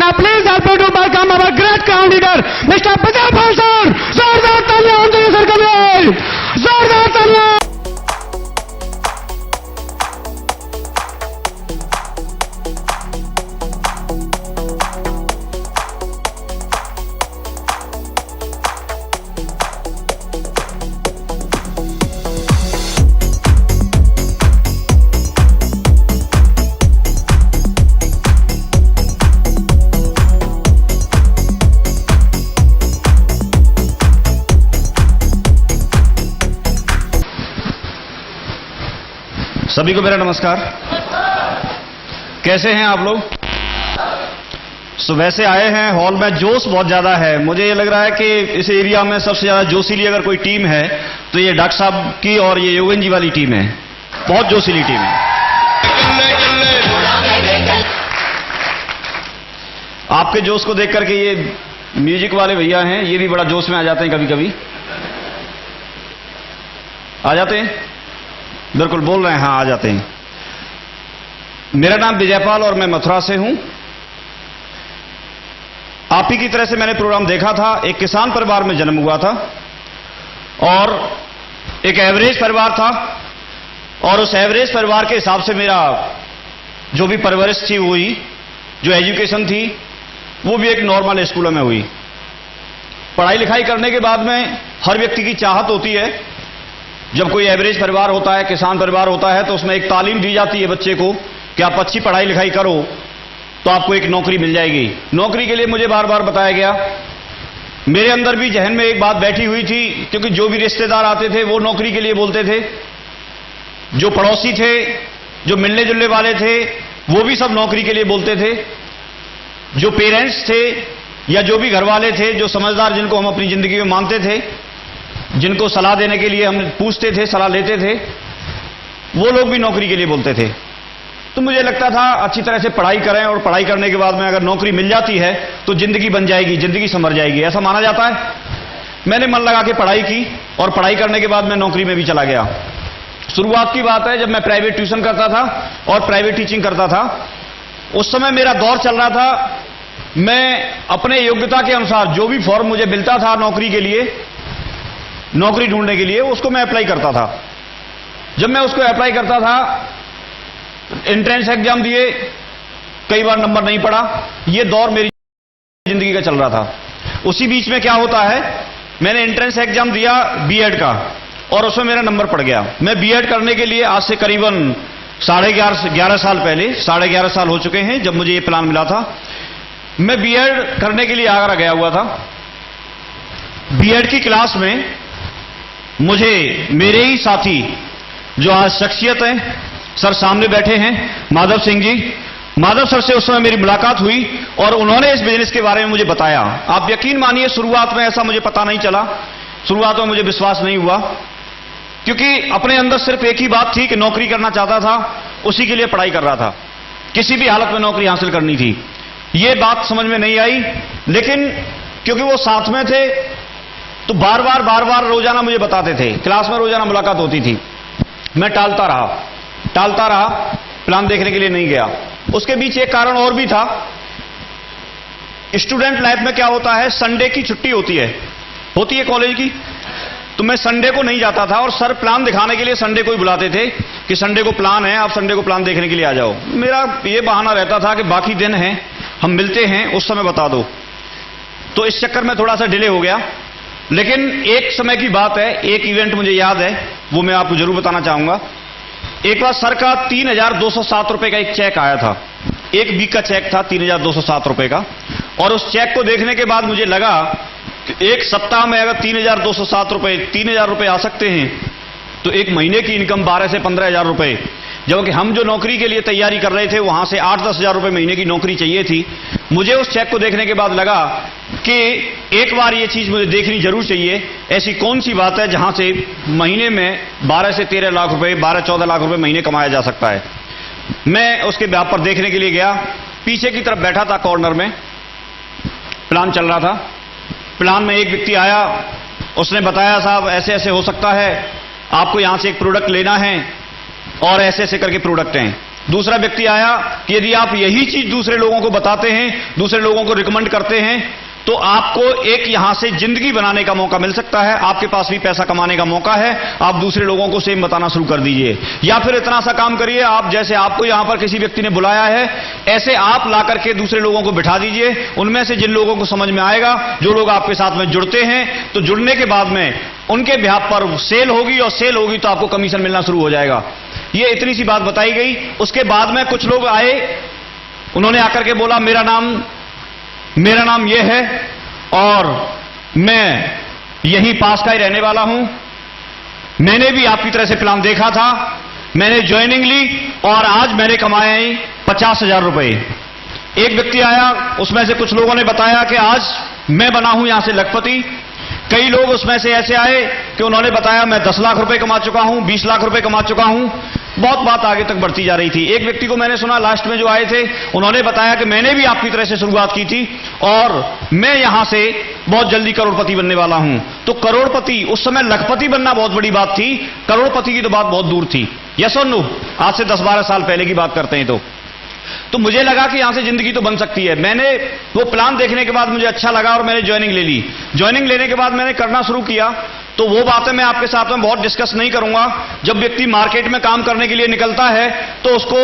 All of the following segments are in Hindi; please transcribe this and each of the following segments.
Now please help me to welcome our great crown leader, Mr. Bijay Pal sir. जोरदार तालियां होनी चाहिए सर के लिए, जोरदार तालियां. सभी को मेरा नमस्कार। कैसे हैं आप लोग? वैसे आए हैं, हॉल में जोश बहुत ज्यादा है। मुझे ये लग रहा है कि इस एरिया में सबसे ज्यादा जोशीली अगर कोई टीम है तो ये डॉक्टर साहब की और ये योगेन जी वाली टीम है। बहुत जोशीली टीम है। आपके जोश को देख करके ये म्यूजिक वाले भैया हैं, ये भी बड़ा जोश में आ जाते हैं, कभी कभी आ जाते हैं। बिल्कुल बोल रहे हैं, हाँ आ जाते हैं। मेरा नाम विजयपाल और मैं मथुरा से हूं। आप ही की तरह से मैंने प्रोग्राम देखा था। एक किसान परिवार में जन्म हुआ था और एक एवरेज परिवार था, और उस एवरेज परिवार के हिसाब से मेरा जो भी परवरिश थी हुई, जो एजुकेशन थी वो भी एक नॉर्मल स्कूलों में हुई। पढ़ाई लिखाई करने के बाद में हर व्यक्ति की चाहत होती है, जब कोई एवरेज परिवार होता है, किसान परिवार होता है, तो उसमें एक तालीम दी जाती है बच्चे को कि आप अच्छी पढ़ाई लिखाई करो तो आपको एक नौकरी मिल जाएगी। नौकरी के लिए मुझे बार बार बताया गया। मेरे अंदर भी जहन में एक बात बैठी हुई थी, क्योंकि जो भी रिश्तेदार आते थे वो नौकरी के लिए बोलते थे, जो पड़ोसी थे, जो मिलने जुलने वाले थे, वो भी सब नौकरी के लिए बोलते थे। जो पेरेंट्स थे या जो भी घर वाले थे, जो समझदार, जिनको हम अपनी जिंदगी में मानते थे, जिनको सलाह देने के लिए हम पूछते थे, सलाह लेते थे, वो लोग भी नौकरी के लिए बोलते थे। तो मुझे लगता था अच्छी तरह से पढ़ाई करें और पढ़ाई करने के बाद में अगर नौकरी मिल जाती है तो जिंदगी बन जाएगी, जिंदगी संवर जाएगी, ऐसा माना जाता है। मैंने मन लगा के पढ़ाई की और पढ़ाई करने के बाद मैं नौकरी में भी चला गया। शुरुआत की बात है जब मैं प्राइवेट ट्यूशन करता था और प्राइवेट टीचिंग करता था। उस समय मेरा दौर चल रहा था, मैं अपने योग्यता के अनुसार जो भी फॉर्म मुझे मिलता था नौकरी के लिए, नौकरी ढूंढने के लिए, उसको मैं अप्लाई करता था। जब मैं उसको अप्लाई करता था, एंट्रेंस एग्जाम दिए, कई बार नंबर नहीं पड़ा। ये दौर मेरी जिंदगी का चल रहा था। उसी बीच में क्या होता है, मैंने एंट्रेंस एग्जाम दिया बीएड का और उसमें मेरा नंबर पड़ गया। मैं बीएड करने के लिए आज से करीबन 11.5 साल पहले, 11.5 साल हो चुके हैं जब मुझे ये प्लान मिला था। मैं बीएड करने के लिए आगरा गया हुआ था। बीएड की क्लास में मुझे मेरे ही साथी जो आज शख्सियत है, सर सामने बैठे हैं, माधव सिंह जी, माधव सर से उस समय मेरी मुलाकात हुई और उन्होंने इस बिजनेस के बारे में मुझे बताया। आप यकीन मानिए शुरुआत में ऐसा मुझे पता नहीं चला, शुरुआत में मुझे विश्वास नहीं हुआ, क्योंकि अपने अंदर सिर्फ एक ही बात थी कि नौकरी करना चाहता था, उसी के लिए पढ़ाई कर रहा था, किसी भी हालत में नौकरी हासिल करनी थी। ये बात समझ में नहीं आई, लेकिन क्योंकि वो साथ में थे तो बार बार रोजाना मुझे बताते थे, क्लास में रोजाना मुलाकात होती थी। मैं टालता रहा, प्लान देखने के लिए नहीं गया। उसके बीच एक कारण और भी था। स्टूडेंट लाइफ में क्या होता है, संडे की छुट्टी होती है कॉलेज की, तो मैं संडे को नहीं जाता था और सर प्लान दिखाने के लिए संडे को ही बुलाते थे कि संडे को प्लान है, आप संडे को प्लान देखने के लिए आ जाओ। मेरा ये बहाना रहता था कि बाकी दिन हैं, हम मिलते हैं, उस समय बता दो। तो इस चक्कर में थोड़ा सा डिले हो गया। लेकिन एक समय की बात है, एक इवेंट मुझे याद है, वो मैं आपको जरूर बताना चाहूंगा। एक बार सर का 3,207 रुपए का एक चेक आया था, एक वीक का चेक था 3,207 रुपए का, और उस चेक को देखने के बाद मुझे लगा कि एक सप्ताह में अगर 3,207 रुपए, 3,000 रुपए आ सकते हैं तो एक महीने की इनकम 12 से 15,000 रुपए, जबकि हम जो नौकरी के लिए तैयारी कर रहे थे वहां से 8-10 हजार रुपए महीने की नौकरी चाहिए थी। मुझे उस चेक को देखने के बाद लगा कि एक बार ये चीज मुझे देखनी जरूर चाहिए। ऐसी कौन सी बात है जहां से महीने में 12 से 13 लाख रुपए, 12-14 लाख रुपए महीने कमाया जा सकता है। मैं उसके व्याप पर देखने के लिए गया, पीछे की तरफ बैठा था कॉर्नर में, प्लान चल रहा था। प्लान में एक व्यक्ति आया, उसने बताया साहब ऐसे ऐसे हो सकता है, आपको यहां से एक प्रोडक्ट लेना है और ऐसे ऐसे करके प्रोडक्ट हैं। दूसरा व्यक्ति आया कि यदि आप यही चीज दूसरे लोगों को बताते हैं, दूसरे लोगों को रिकमेंड करते हैं, तो आपको एक यहां से जिंदगी बनाने का मौका मिल सकता है, आपके पास भी पैसा कमाने का मौका है, आप दूसरे लोगों को सेम बताना शुरू कर दीजिए। या फिर इतना सा काम करिए, आप जैसे आपको यहां पर किसी व्यक्ति ने बुलाया है, ऐसे आप ला करके दूसरे लोगों को बिठा दीजिए। उनमें से जिन लोगों को समझ में आएगा, जो लोग आपके साथ में जुड़ते हैं, तो जुड़ने के बाद में उनके बिहाफ पर सेल होगी, और सेल होगी तो आपको कमीशन मिलना शुरू हो जाएगा। ये इतनी सी बात बताई गई। उसके बाद में कुछ लोग आए, उन्होंने आकर के बोला मेरा नाम यह है और मैं यहीं पास का ही रहने वाला हूं, मैंने भी आपकी तरह से प्लान देखा था, मैंने ज्वाइनिंग ली और आज मैंने कमाए 50,000 रुपए। एक व्यक्ति आया, उसमें से कुछ लोगों ने बताया कि आज मैं बना हूं यहां से लखपति। कई लोग उसमें से ऐसे आए कि उन्होंने बताया मैं 10 लाख रुपए कमा चुका हूं, 20 लाख रुपए कमा चुका हूं। बहुत बात आगे तक बढ़ती जा रही थी। एक व्यक्ति को मैंने सुना लास्ट में जो आए थे, उन्होंने बताया कि मैंने भी आपकी तरह से शुरुआत की थी और मैं यहां से बहुत जल्दी करोड़पति बनने वाला हूं। तो करोड़पति, उस समय लखपति बनना बहुत बड़ी बात थी, करोड़पति की तो बात बहुत दूर थी। यस और नो? आज से 10-12 साल पहले की बात करते हैं तो मुझे लगा कि यहां से जिंदगी तो बन सकती है। मैंने वो प्लान देखने के बाद मुझे अच्छा लगा और मैंने ज्वाइनिंग ले ली। ज्वाइनिंग लेने के बाद मैंने करना शुरू किया। तो वो बातें मैं आपके साथ में बहुत डिस्कस नहीं करूंगा। जब व्यक्ति मार्केट में काम करने के लिए निकलता है तो उसको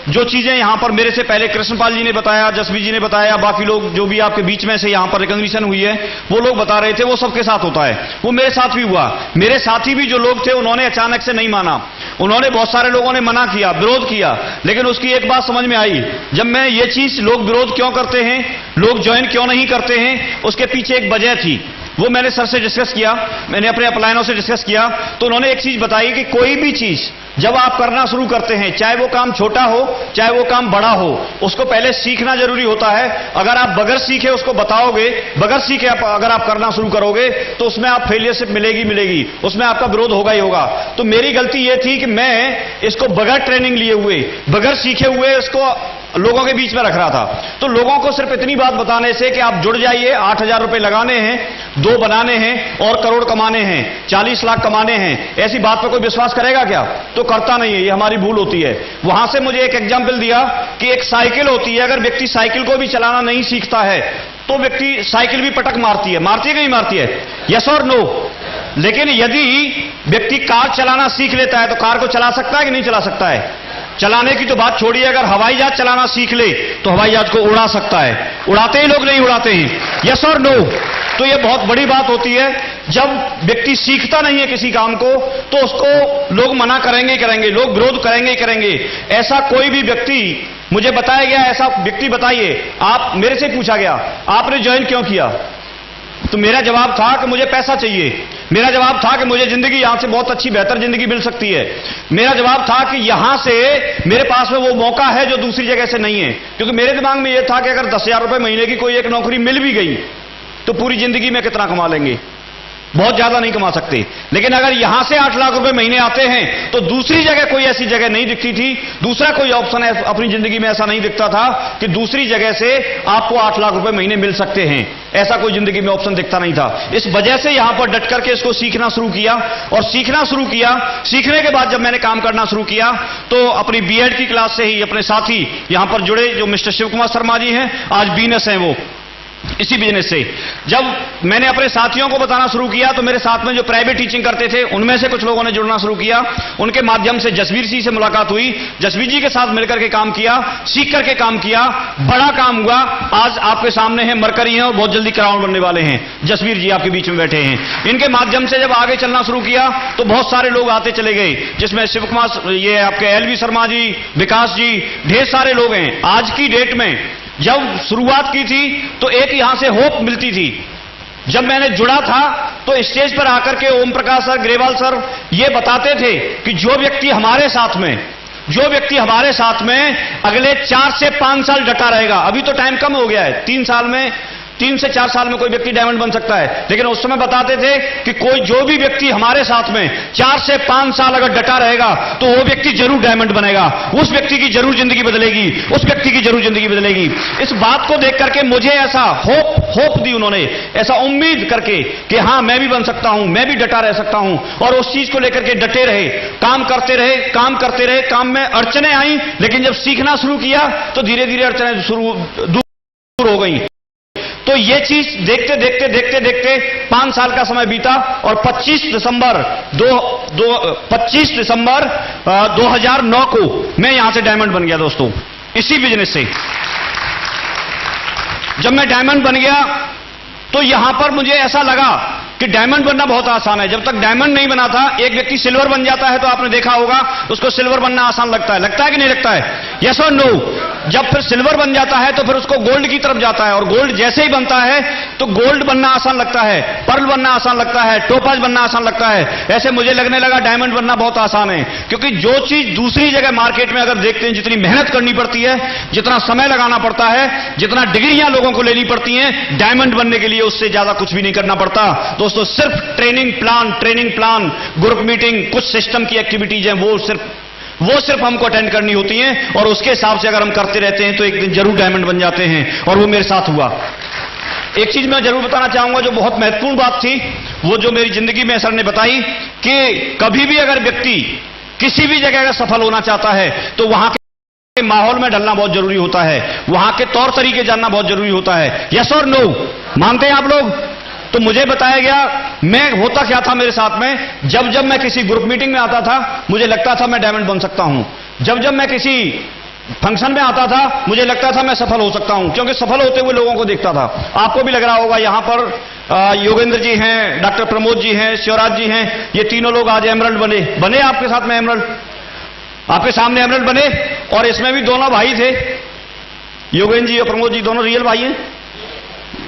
जो चीजें यहां पर मेरे से पहले कृष्णपाल जी ने बताया, जसवीर जी ने बताया, बाकी लोग जो भी आपके बीच में से यहां पर रिकॉग्निशन हुई है, वो लोग बता रहे थे, वो सबके साथ होता है। वो मेरे साथ भी हुआ। मेरे साथी भी जो लोग थे, उन्होंने अचानक से नहीं माना। उन्होंने, बहुत सारे लोगों ने मना किया, विरोध किया, लेकिन उसकी एक बात समझ में आई, जब मैं ये चीज, लोग विरोध क्यों करते हैं, लोग ज्वाइन क्यों नहीं करते हैं, उसके पीछे एक वजह थी। वो मैंने सर से डिस्कस किया, मैंने अपने अपलायनों से डिस्कस किया, तो उन्होंने एक चीज बताई कि कोई भी चीज जब आप करना शुरू करते हैं, चाहे वो काम छोटा हो चाहे वो काम बड़ा हो, उसको पहले सीखना जरूरी होता है। अगर आप बगैर सीखे उसको बताओगे, बगैर सीखे अगर आप करना शुरू करोगे, तो उसमें आप फेलियरशिप मिलेगी, उसमें आपका विरोध होगा ही होगा। तो मेरी गलती ये थी कि मैं इसको बगैर ट्रेनिंग लिए हुए, बगैर सीखे हुए इसको लोगों के बीच में रख रहा था। तो लोगों को सिर्फ इतनी बात बताने से कि आप जुड़ जाइए, 8,000 रुपए लगाने हैं, 2 बनाने हैं और करोड़ कमाने हैं, 40 लाख कमाने हैं, ऐसी बात पर कोई विश्वास करेगा क्या? तो करता नहीं है। ये हमारी भूल होती है। वहां से मुझे एक एग्जाम्पल दिया कि एक साइकिल होती है, अगर व्यक्ति साइकिल को भी चलाना नहीं सीखता है तो व्यक्ति साइकिल भी पटक मारती है कि नहीं मारती है? यस और नो? लेकिन यदि व्यक्ति कार चलाना सीख लेता है तो कार को चला सकता है कि नहीं चला सकता है? चलाने की तो बात छोड़िए, अगर हवाई जहाज चलाना सीख ले तो हवाई जहाज को उड़ा सकता है। उड़ाते ही लोग नहीं उड़ाते हैं? यस और नो? तो यह बहुत बड़ी बात होती है। जब व्यक्ति सीखता नहीं है किसी काम को तो उसको लोग मना करेंगे, लोग विरोध करेंगे। ऐसा कोई भी व्यक्ति, मुझे बताया गया, ऐसा व्यक्ति बताइए, आप, मेरे से पूछा गया आपने ज्वाइन क्यों किया? तो मेरा जवाब था कि मुझे पैसा चाहिए। मेरा जवाब था कि मुझे जिंदगी यहां से बहुत अच्छी बेहतर जिंदगी मिल सकती है। मेरा जवाब था कि यहां से मेरे पास में वो मौका है जो दूसरी जगह से नहीं है। क्योंकि मेरे दिमाग में यह था कि अगर 10,000 रुपए महीने की कोई एक नौकरी मिल भी गई तो पूरी जिंदगी में कितना कमा लेंगे? बहुत ज्यादा नहीं कमा सकते। लेकिन अगर यहां से 8 लाख रुपए महीने आते हैं तो दूसरी जगह कोई ऐसी जगह नहीं दिखती थी, दूसरा कोई ऑप्शन अपनी जिंदगी में ऐसा नहीं दिखता था कि दूसरी जगह से आपको 8 लाख रुपए महीने मिल सकते हैं। ऐसा कोई जिंदगी में ऑप्शन दिखता नहीं था। इस वजह से यहां पर डट करके इसको सीखना शुरू किया और सीखने के बाद जब मैंने काम करना शुरू किया तो अपनी बीएड की क्लास से ही अपने साथी यहां पर जुड़े, जो मिस्टर शिव कुमार शर्मा जी हैं, आज बीएनएस हैं वो इसी बिजनेस से। जब मैंने अपने साथियों को बताना शुरू किया तो मेरे साथ में जो प्राइवेट टीचिंग करते थे उनमें से कुछ लोगों ने जुड़ना शुरू किया। उनके माध्यम से जसवीर जी से मुलाकात हुई, जसवीर जी के साथ मिलकर के काम किया, सीख करके काम किया, बड़ा काम हुआ। आज आपके सामने है, मरकरी हैं और बहुत जल्दी क्राउन बनने वाले हैं। जसवीर जी आपके बीच में बैठे हैं। इनके माध्यम से जब आगे चलना शुरू किया तो बहुत सारे लोग आते चले गए, जिसमें शिव कुमार, ये आपके एलवी शर्मा जी, विकास जी, ढेर सारे लोग हैं। आज की डेट में जब शुरुआत की थी तो एक यहां से होप मिलती थी। जब मैंने जुड़ा था तो स्टेज पर आकर के ओम प्रकाश सर, ग्रेवाल सर ये बताते थे कि जो व्यक्ति हमारे साथ में अगले 4 से 5 साल डटा रहेगा। अभी तो टाइम कम हो गया है, 3 साल में 3 से 4 साल में कोई व्यक्ति डायमंड बन सकता है, लेकिन उस समय बताते थे कि कोई जो भी व्यक्ति हमारे साथ में 4 से 5 साल अगर डटा रहेगा तो वो व्यक्ति जरूर डायमंड बनेगा, उस व्यक्ति की जरूर जिंदगी बदलेगी, उस व्यक्ति की जरूर जिंदगी बदलेगी। इस बात को देख करके मुझे ऐसा होप दी उन्होंने, ऐसा उम्मीद करके कि हां मैं भी बन सकता हूं, मैं भी डटा रह सकता हूं, और उस चीज को लेकर के डटे रहे, काम करते रहे। काम में अड़चने आई, लेकिन जब सीखना शुरू किया तो धीरे धीरे अड़चने दूर हो गई। तो ये चीज देखते 5 साल का समय बीता और 25 दिसंबर 2009 को मैं यहां से डायमंड बन गया दोस्तों, इसी बिजनेस से। जब मैं डायमंड बन गया तो यहां पर मुझे ऐसा लगा कि डायमंड बनना बहुत आसान है। जब तक डायमंड नहीं बना था, एक व्यक्ति सिल्वर बन जाता है तो आपने देखा होगा उसको सिल्वर बनना आसान लगता है कि नहीं लगता है? यस और नो? जब फिर सिल्वर बन जाता है तो फिर उसको गोल्ड की तरफ जाता है, और गोल्ड जैसे ही बनता है तो गोल्ड बनना आसान लगता है, पर्ल बनना आसान लगता है, टोपाज बनना आसान लगता है। ऐसे मुझे लगने लगा डायमंड बनना बहुत आसान है, क्योंकि जो चीज दूसरी जगह मार्केट में अगर देखते हैं जितनी मेहनत करनी पड़ती है, जितना समय लगाना पड़ता है, जितना डिग्रियां लोगों को लेनी पड़ती हैं, डायमंड बनने के लिए उससे ज्यादा कुछ भी नहीं करना पड़ता दोस्तों। सिर्फ ट्रेनिंग प्लान, ग्रुप मीटिंग, कुछ सिस्टम की एक्टिविटीज हैं, वो सिर्फ हमको अटेंड करनी होती हैं, और उसके हिसाब से अगर हम करते रहते हैं तो एक दिन जरूर डायमंड बन जाते हैं, और वो मेरे साथ हुआ। एक चीज मैं जरूर बताना चाहूंगा जो बहुत महत्वपूर्ण बात थी, वो जो मेरी जिंदगी में सर ने बताई कि कभी भी अगर व्यक्ति किसी भी जगह अगर सफल होना चाहता है तो वहां के माहौल में ढलना बहुत जरूरी होता है, वहां के तौर तरीके जानना बहुत जरूरी होता है। यस और नो? मानते हैं आप लोग? तो मुझे बताया गया, मैं होता क्या था मेरे साथ में, जब मैं किसी ग्रुप मीटिंग में आता था मुझे लगता था मैं डायमंड बन सकता हूं, जब मैं किसी फंक्शन में आता था मुझे लगता था मैं सफल हो सकता हूं, क्योंकि सफल होते हुए लोगों को देखता था। आपको भी लग रहा होगा, यहां पर योगेंद्र जी हैं, डॉक्टर प्रमोद जी हैं, शिवराज जी हैं, ये तीनों लोग आज एमरल्ड बने आपके साथ में एमरल्ड, आपके सामने एमरल्ड बने, और इसमें भी दोनों भाई थे, योगेंद्र जी और प्रमोद जी दोनों रियल भाई हैं।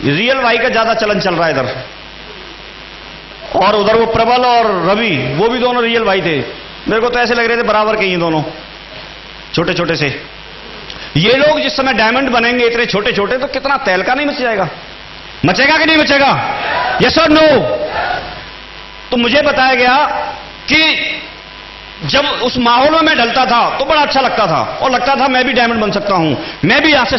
रियल भाई का ज्यादा चलन चल रहा है इधर, और उधर वो प्रबल और रवि, वो भी दोनों रियल भाई थे। मेरे को तो ऐसे लग रहे थे बराबर के ही दोनों, छोटे छोटे से। ये लोग जिस समय डायमंड बनेंगे इतने छोटे छोटे, तो कितना तहलका नहीं मचेगा कि नहीं मचेगा? यस और नो? तो मुझे बताया गया कि जब उस माहौल में मैं ढलता था तो बड़ा अच्छा लगता था, और लगता था मैं भी डायमंड बन सकता हूं, मैं भी यहां से